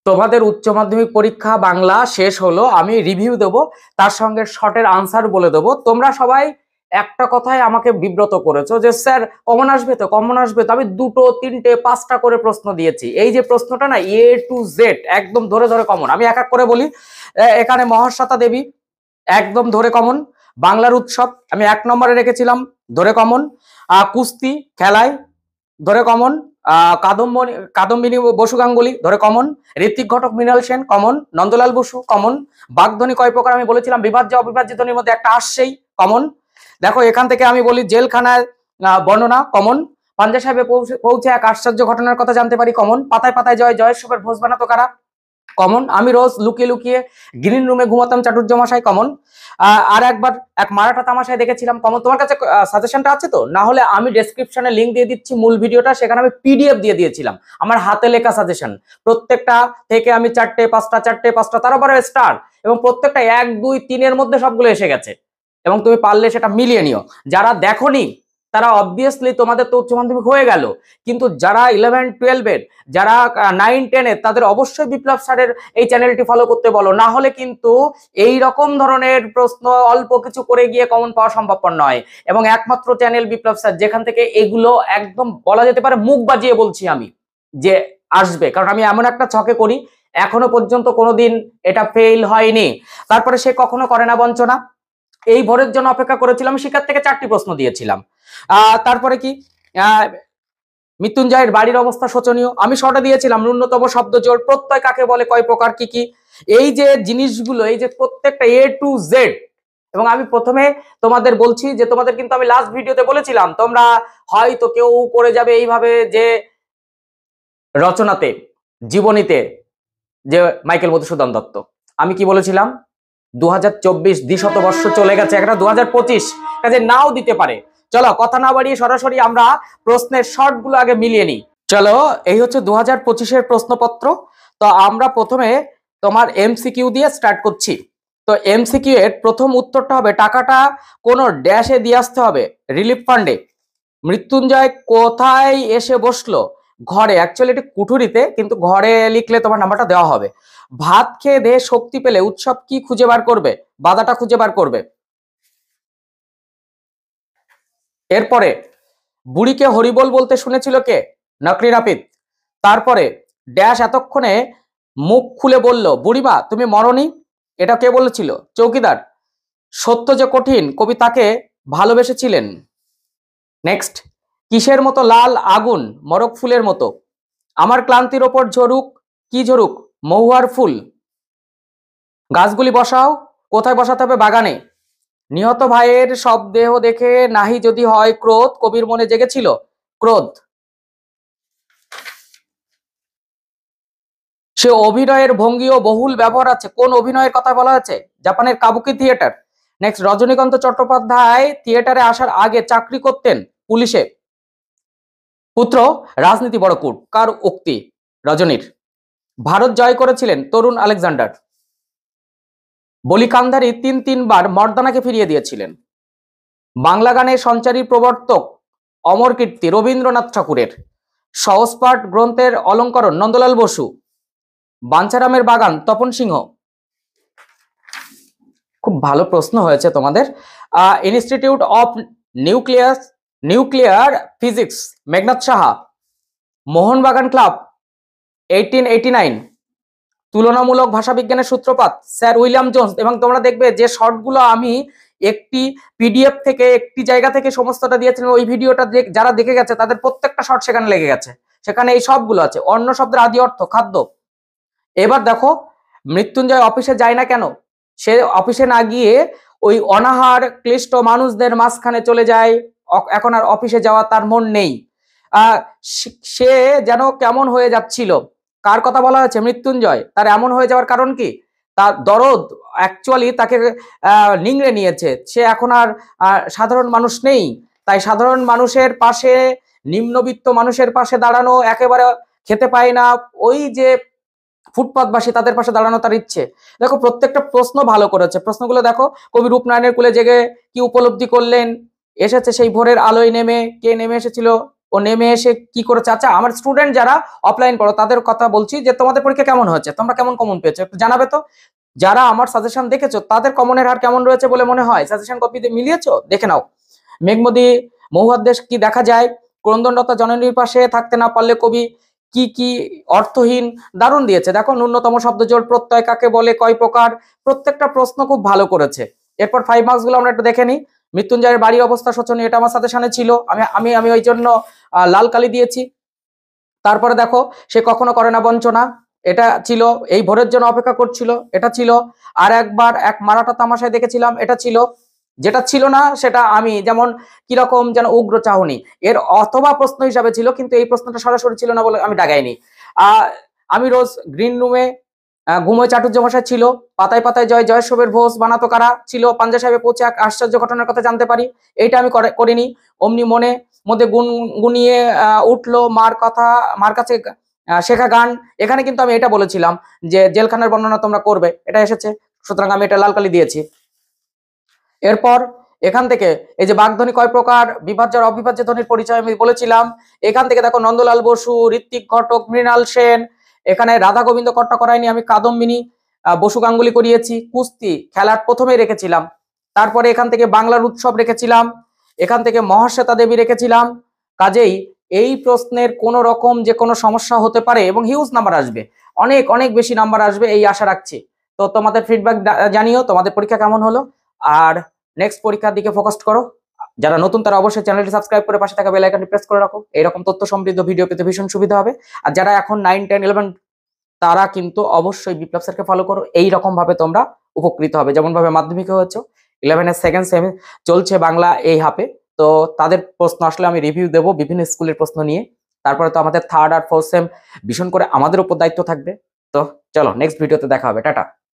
তোমাদের উচ্চ মাধ্যমিক পরীক্ষা বাংলা শেষ হলো, আমি রিভিউ দেব, তার সঙ্গে শর্টের আনসার বলে দেব। তোমরা সবাই একটা কথায় আমাকে বিব্রত করেছো যে স্যার কমন আসবে তো, কমন আসবে তো। আমি দুটো তিনটে পাঁচটা করে প্রশ্ন দিয়েছি। এই যে প্রশ্নটা না, এ টু জেড একদম ধরে ধরে কমন। আমি এক এক করে বলি। এখানে মহাশ্বেতা দেবী একদম ধরে কমন। বাংলার উৎসব আমি 1 নম্বরে রেখেছিলাম, ধরে কমন। কুস্তি খেলায় ধরে কমন। কাদম্বিনী বসু গাঙ্গুলি ধরে common. Ritwik Ghatak Mrinal Sen common. Nandalal Basu common. বাগধ্বনি কয় প্রকার আমি বলেছিলাম, বিভাজ্য অবিভাজ্য ধ্বনির মধ্যে একটা আসছেই, কমন। দেখো এখান থেকে আমি বলি জেলখানায় বর্ণনা, কমন। পাঞ্জা সাহেবে পৌঁছে এক আশ্চর্য ঘটনার কথা জানতে পারি, কমন। পাতায় পাতায় জয়ের ভোজ বানাতো কারা, কমন। আমি রোজ লুকিয়ে লুকিয়ে গ্রিন রুমে ঘুমাতাম চাটুর্যমশাই, কমন। আর একবার এক মারাঠা তামাশায় দেখেছিলাম, কমন। তোমার কাছে সাজেশনটা আছে তো? না হলে আমি ডেসক্রিপশনে লিংক দিয়ে দিচ্ছি মূল ভিডিওটা, সেখানে আমি পিডিএফ দিয়ে দিয়েছিলাম আমার হাতে লেখা সাজেশন। প্রত্যেকটা থেকে আমি 4টে 5টা তার উপরে স্টার, এবং প্রত্যেকটা 1 2 3 মধ্যে সবগুলো এসে গেছে, এবং তুমি পারলে সেটা মিলিয়ে নিও। যারা দেখোনি তারা অবভিয়াসলি, তোমাদের তো উচ্চ মাধ্যমিক হয়ে গেল, কিন্তু যারা 11 12 যারা 9 10 তাদের অবশ্যই বিপ্লব স্যারের এই চ্যানেলটি ফলো করতে বলো। না হলে কিন্তু এই রকম ধরনের প্রশ্ন অল্প কিছু করে গিয়ে কমন পাওয়া সম্ভবপর নয়। এবং একমাত্র চ্যানেল বিপ্লব স্যার যেখান থেকে এগুলো একদম বলা যেতে পারে মুখ বাজিয়ে বলছি আমি যে আসবে, কারণ আমি এমন একটা ছকে করি, এখনো পর্যন্ত কোনোদিন এটা ফেল হয়নি। তারপরে সে কখনো করে না বঞ্চনা। এই ভোরের জন্য অপেক্ষা করেছিলাম, শিক্ষার থেকে 4টি প্রশ্ন দিয়েছিলাম। তারপরে কি, মৃত্যুঞ্জয়ের বাড়ির অবস্থা শোচনীয়, আমি শর্টে দিয়েছিলাম। ন্যূনতম শব্দ জোড়, প্রত্যয় কাকে বলে, কয় প্রকার, কি কি, এই যে জিনিসগুলো, এই যে প্রত্যেকটা এ টু জেড। এবং আমি প্রথমে তোমাদের বলছি যে তোমাদের কিন্তু আমি লাস্ট ভিডিওতে বলেছিলাম তোমরা হয়তো কেউ করে যাবে এইভাবে যে রচনাতে, জীবনীতে, যে মাইকেল মধুসূদন দত্ত। আমি কি বলেছিলাম, 2024 দ্বিশতবর্ষ চলে গেছে, একটা 2025 কাজে নাও দিতে পারে। চলো কথা না বাড়িয়ে সরাসরি আমরা প্রশ্নের শর্ট গুলো আগে মিলিয়ে নিই। চলো, এই হচ্ছে 2025-এর প্রশ্নপত্র। তো আমরা প্রথমে তোমার এমসিকিউ দিয়ে স্টার্ট করছি। তো এমসিকিউ এর প্রথম উত্তরটা হবে, টাকাটা কোনো ড্যাশে দিয়ে আসতে হবে, রিলিফ ফান্ডে। মৃত্যুঞ্জয় কোথায় এসে বসলো, ঘরে। অ্যাকচুয়ালি এটি কুঠুরিতে, কিন্তু ঘরে লিখলে তোমার নাম্বারটা দেওয়া হবে। ভাত খেয়ে দেহে শক্তি পেলে উৎসব কি খুঁজে বার করবে, বাধাটা খুঁজে বার করবে। এরপরে বুড়িকে হরিবোল বলতে শুনেছিল কে, নকরি নাপিত। তারপরে ড্যাশ এতক্ষণে মুখ খুলে বলল, বুড়িমা তুমি মরনি, এটা কে বলেছিল, চৌকিদার। সত্য যে কঠিন, কবি তাকে ভালোবেসেছিলেন। নেক্সট, কিসের মতো লাল আগুন, মরক ফুলের মতো। আমার ক্লান্তির ওপর ঝরুক, কি ঝরুক, মহুয়ার ফুল। গাছগুলি বসাও, কোথায় বসাতে হবে, বাগানে। নিহত ভাইয়ের সব দেহ দেখে নাহি যদি হয় ক্রোধ, কবির মনে জেগেছিল ক্রোধ। সে অভিনয়ের ভঙ্গি ও বহুল ব্যবহার আছে, কোন অভিনয়ের কথা বলা হয়েছে, জাপানের কাবুকি থিয়েটার। নেক্সট, রজনীকান্ত চট্টোপাধ্যায় থিয়েটারে আসার আগে চাকরি করতেন পুলিশে। পুত্র রাজনীতি বড় কূট, কার উক্তি, রজনীর। ভারত জয় করেছিলেন তরুণ আলেকজান্ডার। বলি কান্ধারি 3 বার মর্দানাকে ফিরিয়ে দিয়েছিলেন। বাংলা গানের সঞ্চারী প্রবর্তক অমর কীর্তি রবীন্দ্রনাথ ঠাকুরের। সহজপাঠ গ্রন্থের অলঙ্করণ নন্দলাল বসু। বাঞ্ছারামের বাগান তপন সিংহ। খুব ভালো প্রশ্ন হয়েছে তোমাদের। Institute of Nuclear Physics Meghnad Saha. Mohun Bagan club 1889। তুলনামূলক ভাষাবিজ্ঞানের সূত্রপাত স্যার উইলিয়াম জোন্স। এবং তোমরা দেখবে যে শর্টগুলো আমি একটি পিডিএফ থেকে একটি জায়গা থেকে সমস্তটা দিয়েছিলাম, ওই ভিডিওটা যারা দেখে গেছে তাদের প্রত্যেকটা শর্ট সেখানে লেগে গেছে, সেখানে এই সবগুলো আছে। অন্য শব্দের আদি অর্থ খাদ্য। এবার দেখো, মৃত্যুঞ্জয় অফিসে যায় না কেন, সে অফিসে না গিয়ে ওই অনাহার ক্লিষ্ট মানুষদের মাঝখানে চলে যায়, এখন আর অফিসে যাওয়া তার মন নেই। সে যেন কেমন হয়ে যাচ্ছিল, কার কথা বলা হয়েছে, মৃত্যুঞ্জয়। তার এমন হয়ে যাওয়ার কারণ কি, তার দরদ অ্যাকচুয়ালি তাকে নিংড়ে নিয়েছে। সে এখন আর সাধারণ মানুষ নেই, তাই সাধারণ মানুষের পাশে, নিম্নবিত্ত মানুষের পাশে দাঁড়ানো, একেবারে খেতে পায় না ওই যে ফুটপাতবাসী, তাদের পাশে দাঁড়ানো তার ইচ্ছে। দেখো প্রত্যেকটা প্রশ্ন ভালো করেছে, প্রশ্নগুলো দেখো। কবি রূপনারায়ণের কুলে জেগে কি উপলব্ধি করলেন, এসেছে সেই ভোরের আলোয় নেমে, কে নেমে এসেছিল, ও নেমে এসে কি করেছে। আচ্ছা, আমার স্টুডেন্ট যারা অফলাইন পড়ো তাদের কথা বলছি, যে তোমাদের পরীক্ষা কেমন হয়েছে, তোমরা কেমন কমন পেয়েছো একটু জানাবে তো। যারা আমার সাজেশন দেখেছো তাদের কমনের হার কেমন রয়েছে বলে মনে হয়, সাজেশন কপিতে মিলিয়েছো দেখে নাও। মেঘমদি মহুয়াদেশ কি দেখা যায়, ক্রন্দনরতা জননীর পাশে থাকতে না পারলে কবি কি কি অর্থহীন, দারুণ দিয়েছে দেখো। ন্যূনতম শব্দজোড় প্রত্যয় কাকে বলে, কয় প্রকার, প্রত্যেকটা প্রশ্ন খুব ভালো করেছে। এরপর 5 মার্কস গুলো আমরা একটু দেখে নিই। মৃত্যুঞ্জয়ের বাড়ির অবস্থা শোচনীয়, এটা আমার সাজেশনে ছিল, আমি আমি আমি ওই জন্য লাল কালি দিয়েছি। তারপরে দেখো সে কখনো করে না বঞ্চনা, এটা ছিল। এই ভোরের জন্য অপেক্ষা করছিল, এটা ছিল। আর একবার এক মারাঠা তামাশায় দেখেছিলাম, এটা ছিল। যেটা ছিল না সেটা আমি, যেমন কিরকম যেন উগ্র চাহনি, এর অথবা প্রশ্ন হিসাবে ছিল, কিন্তু এই প্রশ্নটা সরাসরি ছিল না বলে আমি দাগাইনি। আমি রোজ গ্রিন রুমে ঘুমোয় চাটুর্যমশাই ছিল। পাতায় পাতায় জয় জয়সবের ভোজ বানাতো কারা ছিল। পাঞ্জা সাহেবে পৌঁছে এক আশ্চর্য ঘটনার কথা জানতে পারি, এইটা আমি করিনি। অমনি মনে মধ্যে গুনিয়ে উঠলো মার কাছে শেখা গান, এখানে কিন্তু আমি এটা বলেছিলাম যে জেলখানার বর্ণনা তোমরা করবে, এটা এসেছে, সুতরাং আমি এটা লাল কালি দিয়েছি। এরপর এখান থেকে এই যে বাগধ্বনি কয় প্রকার, বিভাজ্য আর অবিভাজ্য ধ্বনির পরিচয় আমি বলেছিলাম। এখান থেকে দেখো নন্দলাল বসু, ঋত্বিক ঘটক, মৃণাল সেন, এখানে রাধা গোবিন্দ কট্টা করায়নি, আমি কাদম্বিনী বসু গাঙ্গুলি করিয়েছি। কুস্তি খেলার প্রথমেই রেখেছিলাম। তারপরে এখান থেকে বাংলার উৎসব রেখেছিলাম, এখান থেকে মহাশ্বেতা দেবী রেখেছিলাম। কাজেই এই প্রশ্নের কোন রকম যে কোনো সমস্যা হতে পারে এবং হিউজ নাম্বার আসবে, অনেক অনেক বেশি নাম্বার আসবে এই আশা রাখছি। তো তোমাদের ফিডব্যাক জানিও, তোমাদের পরীক্ষা কেমন হলো। আর নেক্সট পরীক্ষার দিকে ফোকাস করো। যারা নতুন তারা অবশ্যই চ্যানেলটি সাবস্ক্রাইব করে পাশে থাকা বেল আইকনটি প্রেস করে রাখো, এরকম তথ্য সমৃদ্ধ ভিডিও পেতে ভীষণ সুবিধা হবে। আর যারা এখন 9, 10, 11 তারা কিন্তু অবশ্যই বিপ্লব স্যারকে ফলো করো, এই রকম ভাবে তোমরা উপকৃত হবে, যেমন ভাবে মাধ্যমিকে হয়েছে। 11 এর সেকেন্ড সেম চলছে বাংলা এই হাফে, তো তাদের প্রশ্ন আসলে আমি রিভিউ দেবো বিভিন্ন স্কুলের প্রশ্ন নিয়ে। তারপরে তো আমাদের থার্ড আর ফোর্থ সেম ভীষণ করে আমাদের উপর দায়িত্ব থাকবে। তো চলো নেক্সট ভিডিওতে দেখা হবে, টাটা।